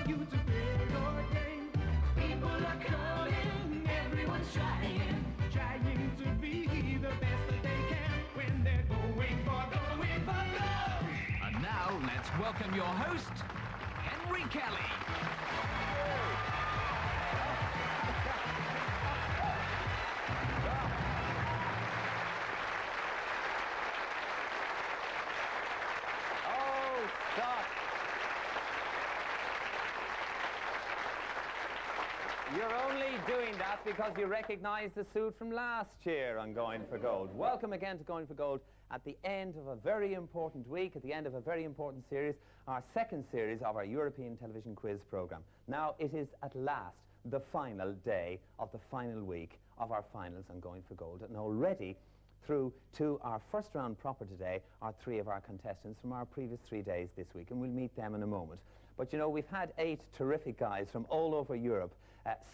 for you to play your game. People are coming, everyone's trying to be the best that they can when they're going for gold. And now, let's welcome your host, Henry Kelly. Oh, stop. You're only doing that because you recognize the suit from last year on Going for Gold. Welcome again to Going for Gold at the end of a very important week, at the end of a very important series, our second series of our European television quiz program. Now, it is at last the final day of the final week of our finals on Going for Gold, and already through to our first round proper today are three of our contestants from our previous 3 days this week, and we'll meet them in a moment. But you know, we've had 8 terrific guys from all over Europe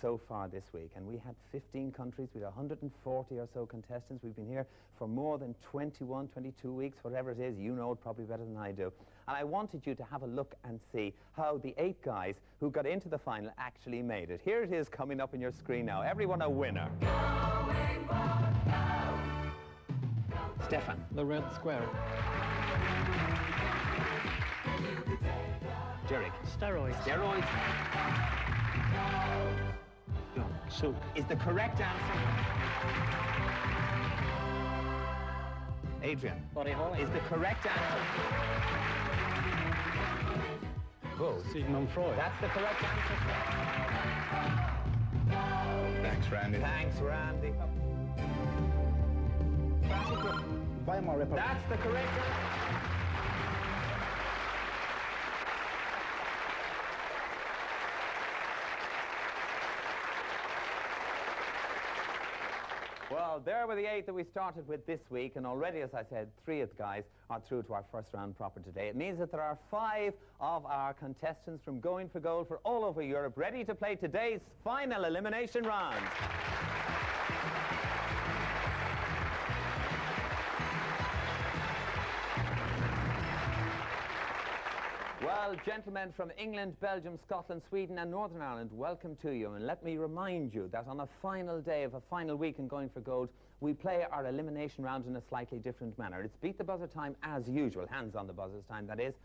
so far this week, and we had 15 countries, we had 140 or so contestants. We've been here for more than 21, 22 weeks, whatever it is. You know it probably better than I do. And I wanted you to have a look and see how the 8 guys who got into the final actually made it. Here it is coming up on your screen now. Everyone a winner. Going for gold. Stefan. The red square. Derek. Steroids. Steroids. Soup. Is the correct answer. Adrian. Body Holly. Is the correct answer. Whoa. Sigmund Freud. That's the correct answer. Thanks, Randy. Thanks, Randy. Weimar Republic. That's the correct answer. Well, there were the 8 that we started with this week, and already, as I said, 3 of the guys are through to our first round proper today. It means that there are 5 of our contestants from Going for Gold for all over Europe ready to play today's final elimination round. Well, gentlemen from England, Belgium, Scotland, Sweden and Northern Ireland, welcome to you. And let me remind you that on a final day of a final week in Going for Gold, we play our elimination round in a slightly different manner. It's beat the buzzer time as usual, hands on the buzzer's time that is,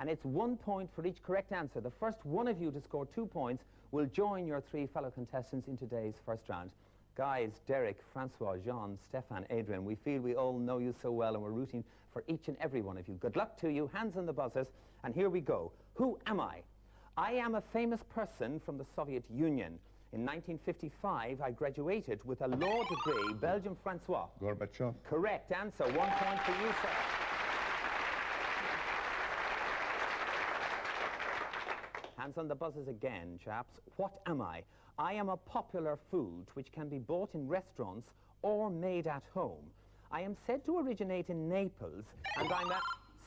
and it's 1 point for each correct answer. The first one of you to score 2 points will join your 3 fellow contestants in today's first round. Guys, Derek, Francois, Jean, Stefan, Adrian, we feel we all know you so well and we're rooting for each and every one of you. Good luck to you, hands on the buzzers, and here we go. Who am I? I am a famous person from the Soviet Union. In 1955, I graduated with a law degree. Belgium, Francois. Gorbachev. Correct answer. 1 point for you, sir. Hands on the buzzers again, chaps. What am I? I am a popular food which can be bought in restaurants or made at home. I am said to originate in Naples, and I'm a...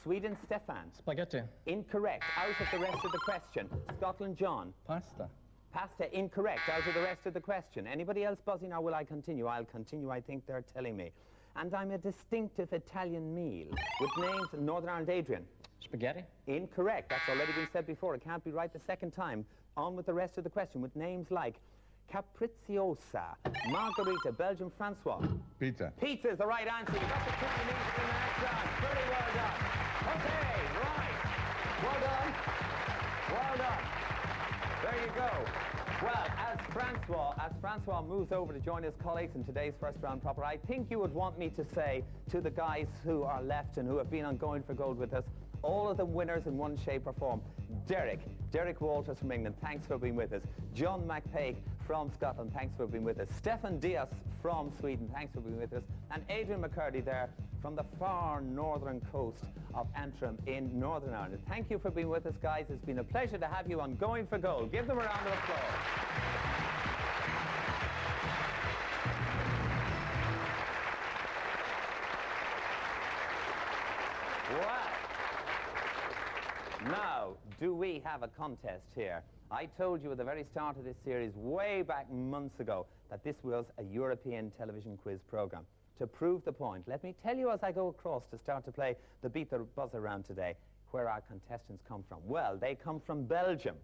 Sweden, Stefan. Spaghetti. Incorrect. Out of the rest of the question. Scotland, John. Pasta. Pasta, incorrect. Out of the rest of the question. Anybody else buzzing, or will I continue? I'll continue, I think they're telling me. And I'm a distinctive Italian meal with names in Northern Ireland. Adrian. Spaghetti. Incorrect. That's already been said before. It can't be right the second time. On with the rest of the question with names like Capricciosa, Margarita, Belgium, Francois. Pizza. Pizza is the right answer. You got the 2 you need in the next round. Very well done. Okay, right. Well done. Well done. There you go. Well, as Francois moves over to join his colleagues in today's first round proper, I think you would want me to say to the guys who are left and who have been on Going for Gold with us, all of them winners in one shape or form. Derek Walters from England, thanks for being with us. John McPake from Scotland, thanks for being with us. Stefan Diaz from Sweden, thanks for being with us. And Adrian McCurdy there from the far northern coast of Antrim in Northern Ireland. Thank you for being with us, guys. It's been a pleasure to have you on Going for Gold. Give them a round of applause. Well, now, do we have a contest here? I told you at the very start of this series, way back months ago, that this was a European television quiz program. To prove the point, let me tell you as I go across to start to play the Beat the Buzzer round today, where our contestants come from. Well, they come from Belgium,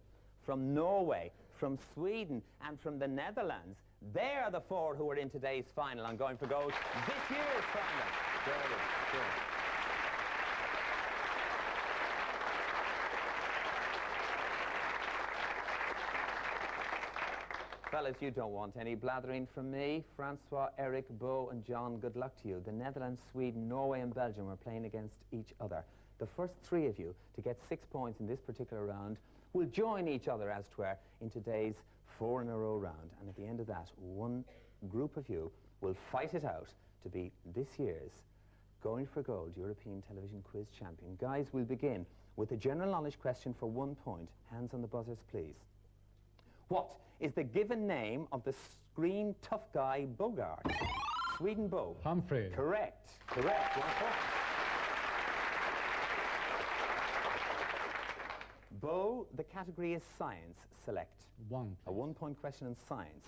from Norway, from Sweden, and from the Netherlands. They are the four who are in today's final on Going for Gold, this year's final. Brilliant, brilliant. Fellas, you don't want any blathering from me. Francois, Eric, Beau and John, good luck to you. The Netherlands, Sweden, Norway and Belgium are playing against each other. The first three of you to get 6 points in this particular round will join each other, as 'twere, in today's 4-in-a-row round. And at the end of that, one group of you will fight it out to be this year's Going for Gold European Television Quiz Champion. Guys, we'll begin with a general knowledge question for 1 point. Hands on the buzzers, please. What is the given name of the screen tough guy Bogart? Sweden, Beau. Humphrey. Correct. Correct. 1 point. Beau, the category is science. Select. 1. A 1-point question on science.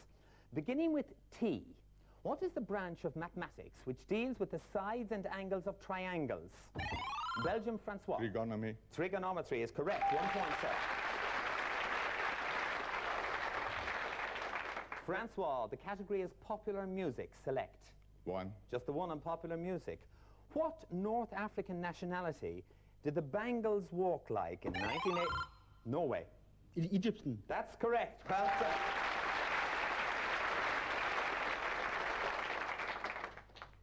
Beginning with T, what is the branch of mathematics which deals with the sides and angles of triangles? Belgium, Francois. Trigonomy. Trigonometry is correct. 1 point, sir. Francois, the category is popular music. Select. 1. Just the one on popular music. What North African nationality did the Bangles walk like in 1980? Norway. Egyptian. That's correct. Well done.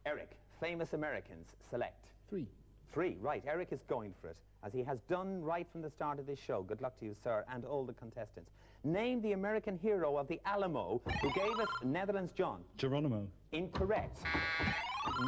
Eric, famous Americans. Select. 3. 3, right. Eric is going for it, as he has done right from the start of this show. Good luck to you, sir, and all the contestants. Name the American hero of the Alamo who gave us Netherlands, John. Geronimo. Incorrect.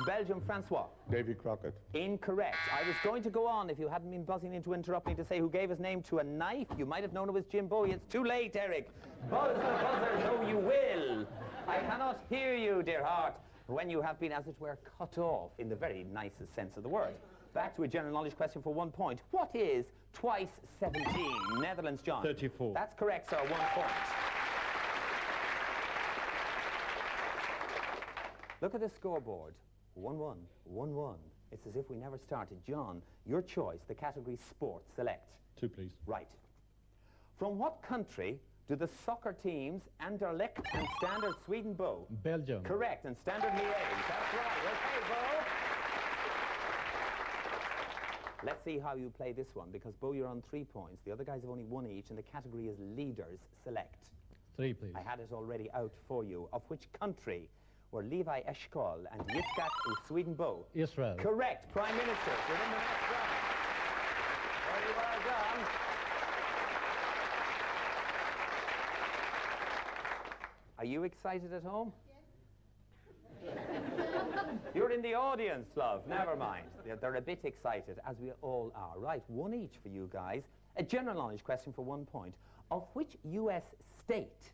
Belgium, Francois. Davy Crockett. Incorrect. I was going to go on if you hadn't been buzzing in to interrupt me to say who gave his name to a knife. You might have known it was Jim Bowie. It's too late, Eric. Buzz the buzzer, so you will. I cannot hear you, dear heart, when you have been, as it were, cut off in the very nicest sense of the word. Back to a general knowledge question for 1 point. What is twice 17? Netherlands, John. 34. That's correct, sir. 1 point. Look at the scoreboard. 1-1, 1-1. It's as if we never started. John, your choice, the category sport. Select. 2, please. Right. From what country do the soccer teams Anderlecht and Standard Sweden, Beau? Belgium. Correct, and Standard Liège. That's right. Okay, Beau. Let's see how you play this one, because Beau, you're on 3 points. The other guys have only 1 each, and the category is leaders. Select. 3, please. I had it already out for you. Of which country were Levi Eshkol and Yitzhak of Sweden, Beau? Israel. Correct. Prime Minister. You're in the next round. Very well done. Are you excited at home? Yes. You're in the audience, love. Never mind. They're a bit excited, as we all are. Right, 1 each for you guys. A general knowledge question for 1 point. Of which U.S. state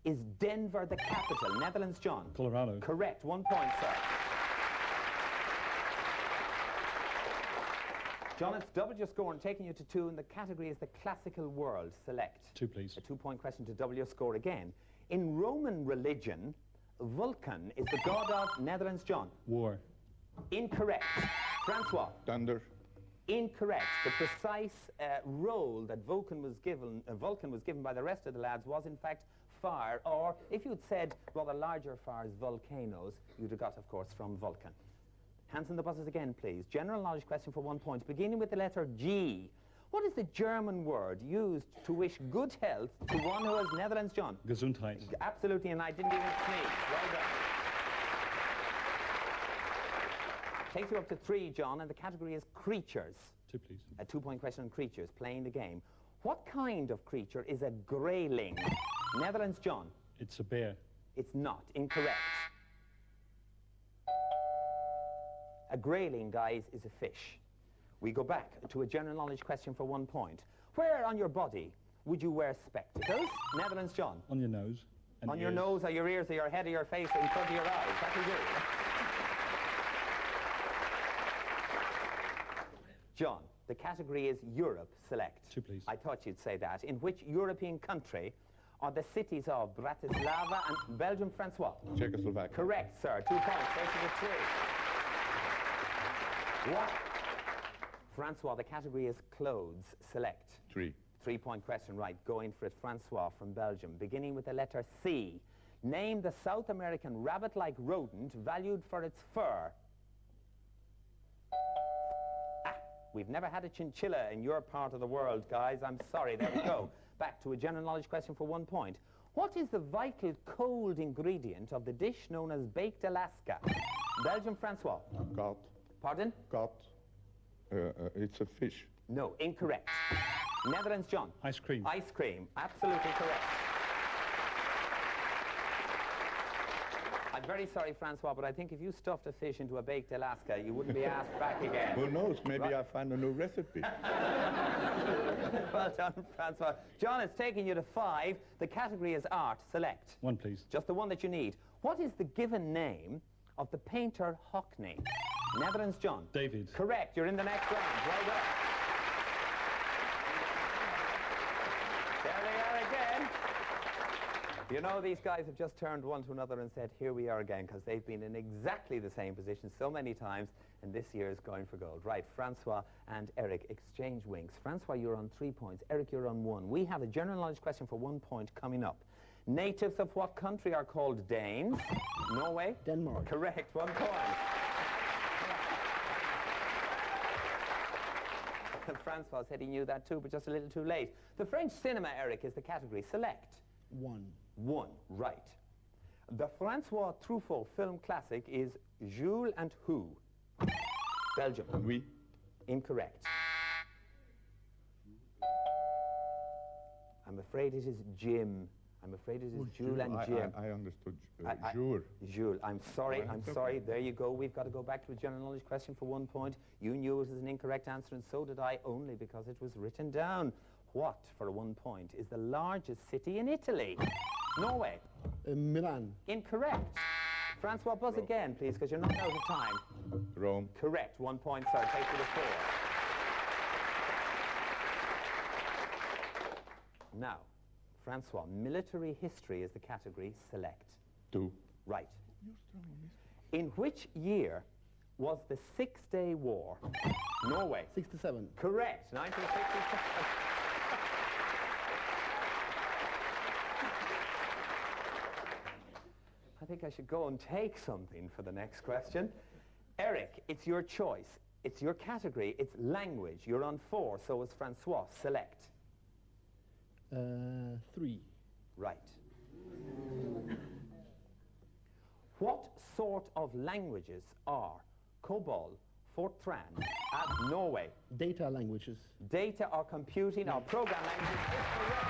is Denver the capital? Netherlands, John. Colorado. Correct. 1 point, sir. John, it's doubled your score and taking you to 2, and the category is the classical world. Select. 2, please. A 2-point question to double your score again. In Roman religion, Vulcan is the god of Netherlands, John. War. Incorrect. Francois. Thunder. Incorrect. The precise role that Vulcan was given by the rest of the lads was in fact fire, or if you'd said rather larger fires, volcanoes, you'd have got, of course, from Vulcan. Hands on the buzzers again, please. General knowledge question for 1 point, beginning with the letter G. What is the German word used to wish good health to one who has Netherlands, John? Gesundheit. Absolutely, and I didn't even sneeze. Well done. Takes you up to 3, John, and the category is creatures. 2, please. A 2-point question on creatures, playing the game. What kind of creature is a grayling? Netherlands, John. It's a bear. It's not. Incorrect. A grayling, guys, is a fish. We go back to a general knowledge question for 1 point. Where on your body would you wear spectacles? Netherlands, John. On your nose. And On your ears. nose, or your ears, or your head, or your face, or in front of your eyes. That will do. John, the category is Europe. Select. 2, please. I thought you'd say that. In which European country are the cities of Bratislava and Belgium, Francois? Czechoslovakia. Correct, sir. 2 points. Take to the 3. What? Francois, the category is clothes. Select. 3. 3-point question, right. Going for it. Francois from Belgium. Beginning with the letter C. Name the South American rabbit-like rodent valued for its fur. We've never had a chinchilla in your part of the world, guys. I'm sorry. There we go. Back to a general knowledge question for 1 point. What is the vital cold ingredient of the dish known as baked Alaska? Belgium, Francois. Cod. Pardon? Cod. It's a fish. No, incorrect. Netherlands, John. Ice cream. Ice cream. Absolutely correct. I'm very sorry, Francois, but I think if you stuffed a fish into a baked Alaska, you wouldn't be asked back again. Who knows? Maybe I find a new recipe. Well done, Francois. John, it's taking you to 5. The category is art. Select. 1, please. Just the one that you need. What is the given name of the painter Hockney? Netherlands, John. David. Correct. You're in the next round. Well done. There they are again. You know, these guys have just turned one to another and said, here we are again, because they've been in exactly the same position so many times, and this year is going for gold. Right, Francois and Eric exchange wings. Francois, you're on 3 points. Eric, you're on 1. We have a general knowledge question for 1 point coming up. Natives of what country are called Danes? Norway? Denmark. Correct. 1 point. Francois said he knew that too, but just a little too late. The French cinema, Eric, is the category. Select. 1. 1, right. The Francois Truffaut film classic is Jules and Who? Belgium. Oui. Incorrect. I'm afraid it is Jim. I'm afraid it is Jules and Jim. I understood. Jules. Jules, I'm sorry, Right, I'm okay. sorry. There you go. We've got to go back to a general knowledge question for 1 point. You knew it was an incorrect answer, and so did I, only because it was written down. What, for 1 point, is the largest city in Italy? Norway. Milan. Incorrect. Francois, buzz again, please, because you're not out of time. Rome. Correct. 1 point, sir. Take you to 4. Now, Francois, military history is the category. Select. 2. Right. In which year was the Six-Day War? Norway. 67. Correct. 1967. I think I should go and take something for the next question. Eric, it's your choice. It's your category. It's language. You're on 4, so is Francois. Select. 3. Right. What sort of languages are COBOL, Fortran, and Norway? Data languages. Data or computing or program languages is correct.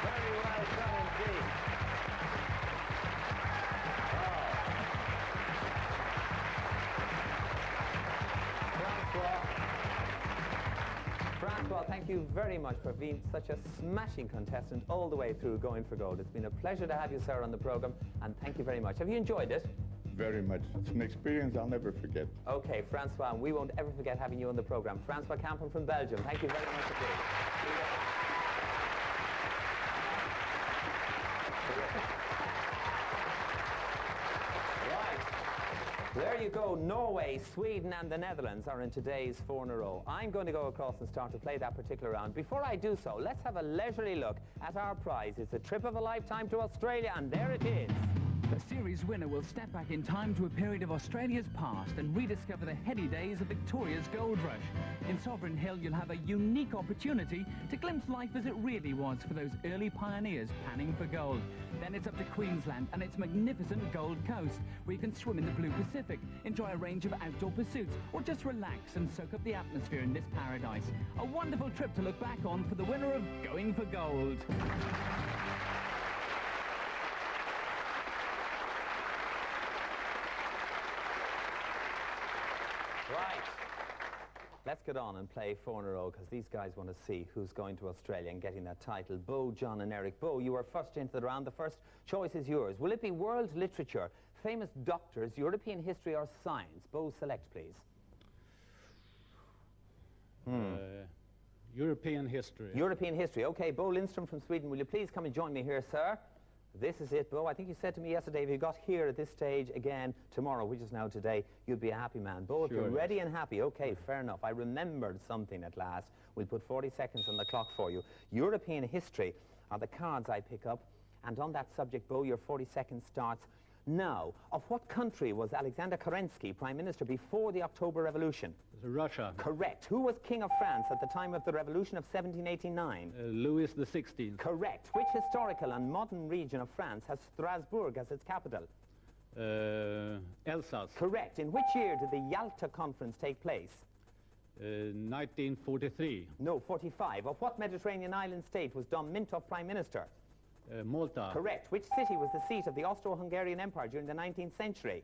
Very well done indeed. Francois, thank you very much for being such a smashing contestant all the way through Going for Gold. It's been a pleasure to have you, sir, on the programme, and thank you very much. Have you enjoyed it? Very much. It's an experience I'll never forget. Okay, Francois, and we won't ever forget having you on the programme. Francois Campen from Belgium, thank you very much indeed. There you go. Norway, Sweden and the Netherlands are in today's 4 in a row. I'm going to go across and start to play that particular round. Before I do so, let's have a leisurely look at our prize. It's a trip of a lifetime to Australia, and there it is. The series winner will step back in time to a period of Australia's past and rediscover the heady days of Victoria's gold rush. In Sovereign Hill, you'll have a unique opportunity to glimpse life as it really was for those early pioneers panning for gold. Then it's up to Queensland and its magnificent Gold Coast, where you can swim in the blue Pacific, enjoy a range of outdoor pursuits, or just relax and soak up the atmosphere in this paradise. A wonderful trip to look back on for the winner of Going for Gold. Right. Let's get on and play 4 in a row, because these guys want to see who's going to Australia and getting that title. Bo, John and Eric. Bo, you are first into the round. The first choice is yours. Will it be world literature, famous doctors, European history or science? Bo, select, please. European history. European history. Okay, Bo Lindstrom from Sweden, will you please come and join me here, sir? This is it, Bo. I think you said to me yesterday, if you got here at this stage again tomorrow, which is now today, you'd be a happy man. Bo, if you're ready and happy, okay, fair enough. I remembered something at last. We'll put 40 seconds on the clock for you. European history are the cards I pick up. And on that subject, Bo, your 40 seconds starts now. Of what country was Alexander Kerensky Prime Minister before the October Revolution? Russia. Correct. Who was King of France at the time of the Revolution of 1789? Louis XVI. Correct. Which historical and modern region of France has Strasbourg as its capital? Alsace. Correct. In which year did the Yalta Conference take place? 1943. No, 45. Of what Mediterranean island state was Dom Mintoff Prime Minister? Malta. Correct. Which city was the seat of the Austro-Hungarian Empire during the 19th century?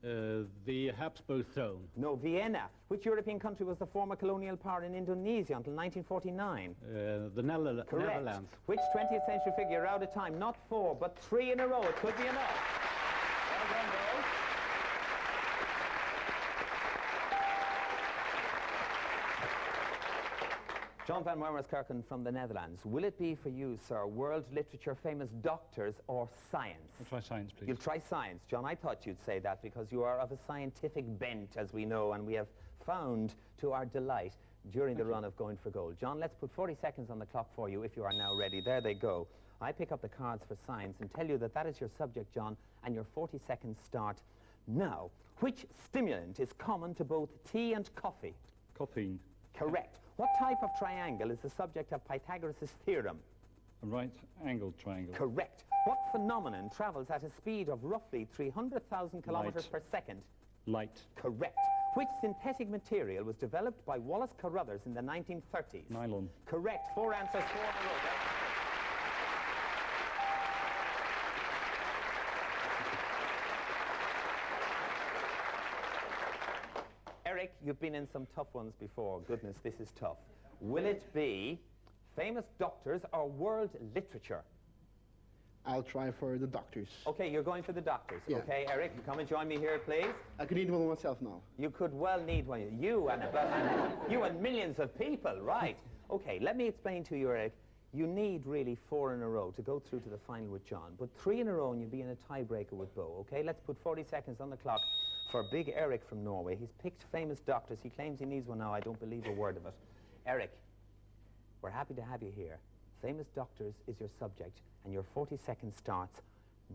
The Habsburg throne. No, Vienna. Which European country was the former colonial power in Indonesia until 1949? The Correct. Netherlands. Which 20th century figure, out of time, not 4, but 3 in a row? It could be enough. Well done, Bo. John van Wermerskerken from the Netherlands. Will it be for you, sir, world literature famous doctors or science? I'll try science, please. You'll try science. John, I thought you'd say that because you are of a scientific bent, as we know, and we have found to our delight during the run of Going for Gold. John, let's put 40 seconds on the clock for you if you are now ready. There they go. I pick up the cards for science and tell you that that is your subject, John, and your 40 seconds start now. Which stimulant is common to both tea and coffee? Caffeine. Correct. What type of triangle is the subject of Pythagoras' theorem? A right-angled triangle. Correct. What phenomenon travels at a speed of roughly 300,000 kilometers per second? Light. Correct. Which synthetic material was developed by Wallace Carruthers in the 1930s? Nylon. Correct. 4 answers, 4 in a row. Eric, you've been in some tough ones before. Goodness, this is tough. Will it be famous doctors or world literature? I'll try for the doctors. Okay, you're going for the doctors. Yeah. Okay, Eric, you come and join me here, please. I could need one myself now. You could well need one. You and millions of people, right? Okay, let me explain to you, Eric. You need really 4 in a row to go through to the final with John. But 3 in a row and you'll be in a tiebreaker with Bo, okay? Let's put 40 seconds on the clock for Big Eric from Norway. He's picked famous doctors. He claims he needs one now. I don't believe a word of it. Eric, we're happy to have you here. Famous doctors is your subject, and your 40 seconds starts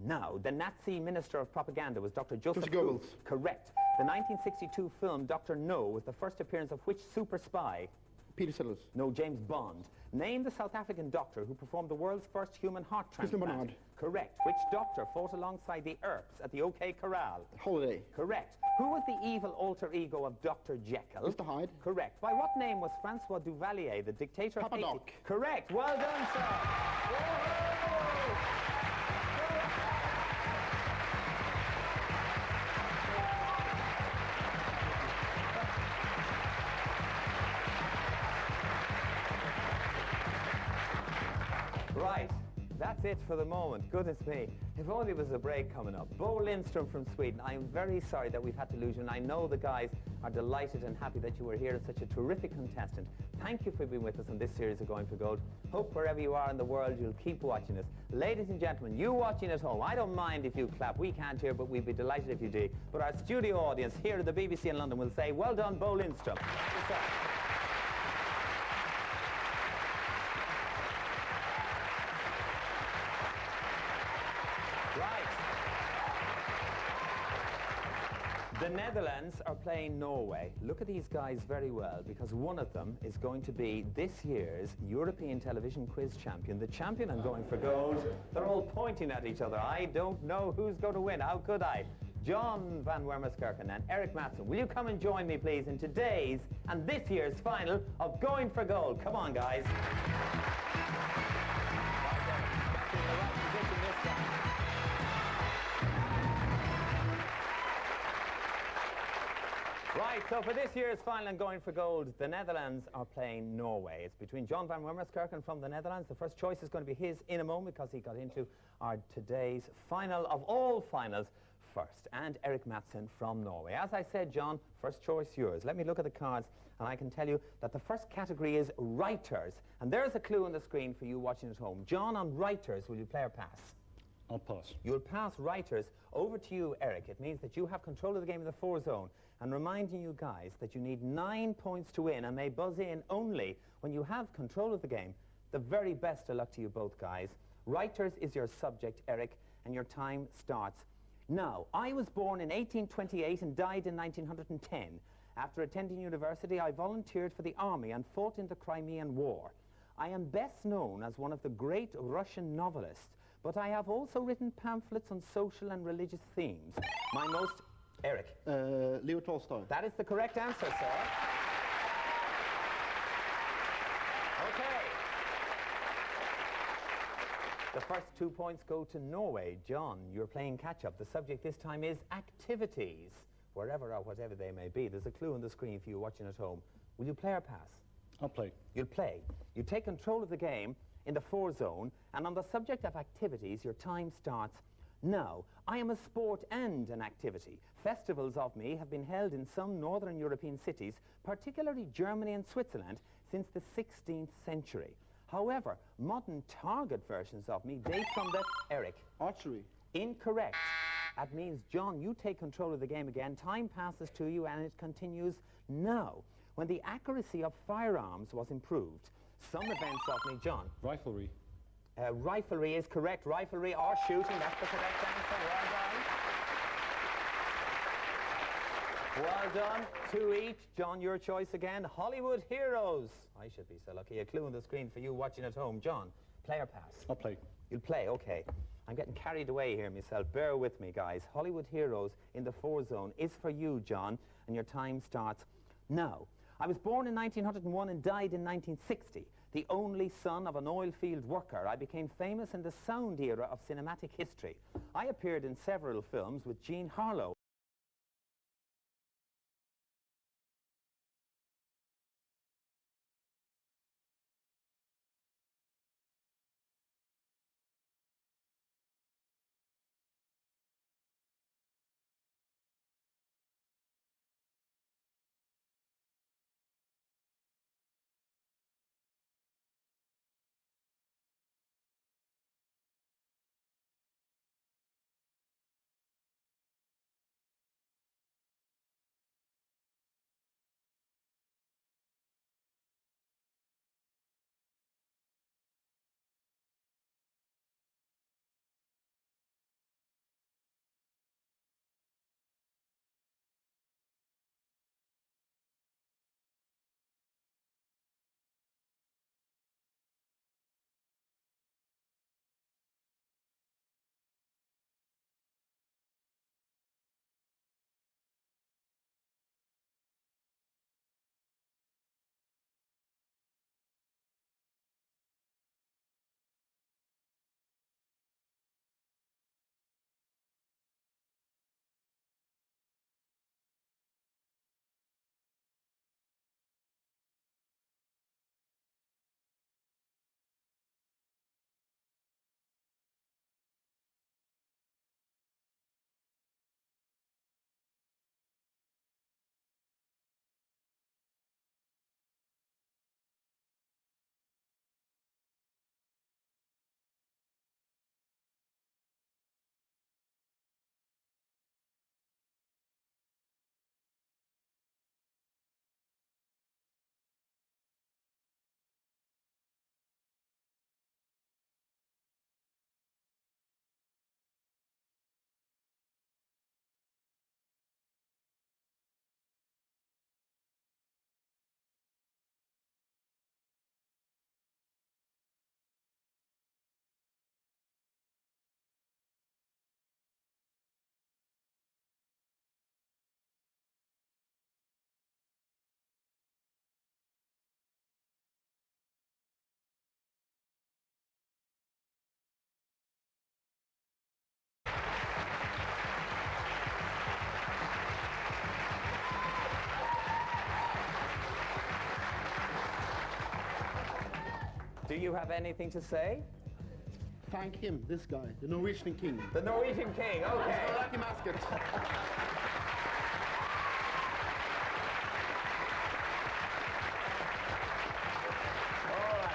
now. The Nazi Minister of Propaganda was Dr. Joseph Goebbels. Correct. The 1962 film Dr. No was the first appearance of which super spy? Peter Sellers. No, James Bond. Name the South African doctor who performed the world's first human heart Christian transplant. Barnard. Correct. Which doctor fought alongside the Earps at the OK Corral? Holiday. Correct. Who was the evil alter ego of Dr. Jekyll? Mr. Hyde. Correct. By what name was Francois Duvalier, the dictator Papa of Haiti? Doc. Correct. Well done, sir. Whoa! Right, that's it for the moment. Goodness me, if only there was a break coming up. Bo Lindström from Sweden, I am very sorry that we've had to lose you, and I know the guys are delighted and happy that you were here as such a terrific contestant. Thank you for being with us on this series of Going for Gold. Hope wherever you are in the world you'll keep watching us. Ladies and gentlemen, you watching at home, I don't mind if you clap. We can't hear, but we'd be delighted if you did. But our studio audience here at the BBC in London will say, well done, Bo Lindström. The Netherlands are playing Norway. Look at these guys very well, because one of them is going to be this year's European television quiz champion, the champion on Going for Gold. They're all pointing at each other. I don't know who's going to win. How could I? John van Wermerskerken and Eric Matson, will you come and join me, please, in today's and this year's final of Going for Gold? Come on, guys. Right, so for this year's final and Going for Gold, the Netherlands are playing Norway. It's between John van Wermerskerken from the Netherlands. The first choice is going to be his in a moment because he got into our today's final of all finals first. And Eric Matson from Norway. As I said, John, first choice yours. Let me look at the cards and I can tell you that the first category is writers. And there's a clue on the screen for you watching at home. John, on writers, will you play or pass? I'll pass. You'll pass writers. Over to you, Eric. It means that you have control of the game in the 4 zone. And reminding you guys that you need 9 points to win and may buzz in only when you have control of the game. The very best of luck to you both, guys. Writers is your subject, Eric, and your time starts now. I was born in 1828 and died in 1910. After attending university, I volunteered for the army and fought in the Crimean War. I am best known as one of the great Russian novelists, but I have also written pamphlets on social and religious themes. My most... Eric. Leo Tolstoy. That is the correct answer, sir. Okay. The first 2 points go to Norway. John, you're playing catch-up. The subject this time is activities, wherever or whatever they may be. There's a clue on the screen for you watching at home. Will you play or pass? I'll play. You'll play. You take control of the game in the 4 zone, and on the subject of activities, your time starts now. I am a sport and an activity. Festivals of me have been held in some northern European cities, particularly Germany and Switzerland, since the 16th century. However, modern target versions of me date from the... Eric. Archery. Incorrect. That means, John, you take control of the game again. Time passes to you and it continues now. When the accuracy of firearms was improved, some events of me... John. Riflery. Riflery is correct. Riflery or shooting, that's the correct answer. Well done. 2 each. John, your choice again. Hollywood heroes. I should be so lucky. A clue on the screen for you watching at home. John, play or pass? I'll play. You'll play, okay. I'm getting carried away here myself. Bear with me, guys. Hollywood heroes in the 4 zone is for you, John, and your time starts now. I was born in 1901 and died in 1960. The only son of an oil field worker, I became famous in the sound era of cinematic history. I appeared in several films with Jean Harlow. Do you have anything to say? Thank him, this guy, the Norwegian king. The Norwegian king, okay. Lucky basket. All right.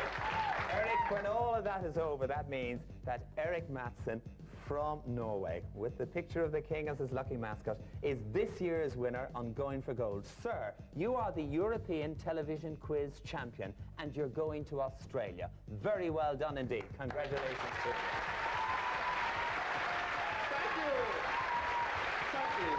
Eric, when all of that is over, that means that Eric Mattson from Norway, with the picture of the king as his lucky mascot, is this year's winner on Going for Gold. Sir, you are the European Television Quiz Champion, and you're going to Australia. Very well done indeed. Congratulations to you. Thank you. Thank you.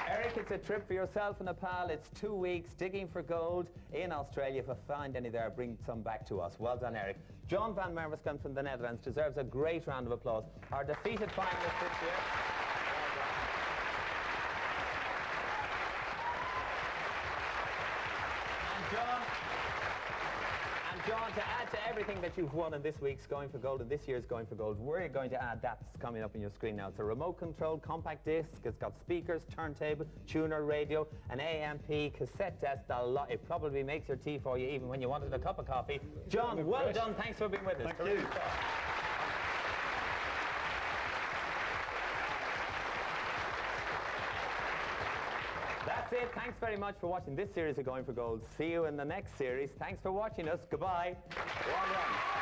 Eric, it's a trip for yourself and a pal. It's 2 weeks digging for gold in Australia. If you find any there, bring some back to us. Well done, Eric. John van Merweskamp from the Netherlands deserves a great round of applause. Our defeated finalist this year. John, to add to everything that you've won in this week's Going for Gold and this year's Going for Gold, we're going to add, that's coming up on your screen now. It's a remote-controlled compact disc. It's got speakers, turntable, tuner radio, an AMP, cassette desk. It probably makes your tea for you even when you wanted a cup of coffee. John, well done. Thanks for being with us. Thank you. That's it. Thanks very much for watching this series of Going for Gold. See you in the next series. Thanks for watching us. Goodbye. Go on, run.